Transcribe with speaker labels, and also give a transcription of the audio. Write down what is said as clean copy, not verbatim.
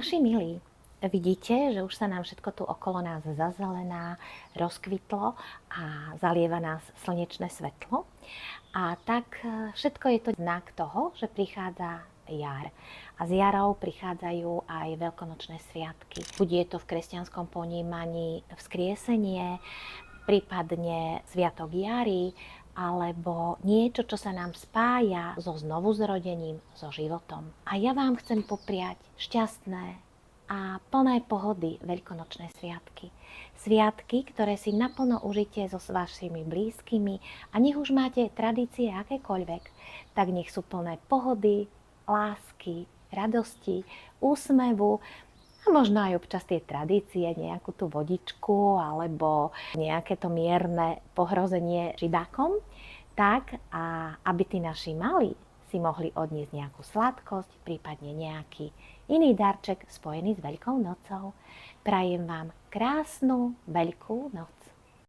Speaker 1: Naši milí, vidíte, že už sa nám všetko tu okolo nás zazelená, rozkvitlo a zalieva nás slnečné svetlo. A tak všetko je to znak toho, že prichádza jar. A s jarou prichádzajú aj veľkonočné sviatky. Buď je to v kresťanskom ponímaní vzkriesenie, prípadne sviatok jary, alebo niečo, čo sa nám spája so znovuzrodením, so životom. A ja vám chcem popriať šťastné a plné pohody veľkonočné sviatky. Sviatky, ktoré si naplno užite so vašimi blízkymi a nech už máte tradície akékoľvek, tak nech sú plné pohody, lásky, radosti, úsmevu a možno aj občas tie tradície, nejakú tú vodičku alebo nejaké to mierne pohrozenie židákom, tak a aby tí naši malí si mohli odniesť nejakú sladkosť, prípadne nejaký iný darček spojený s Veľkou nocou. Prajem vám krásnu Veľkú noc.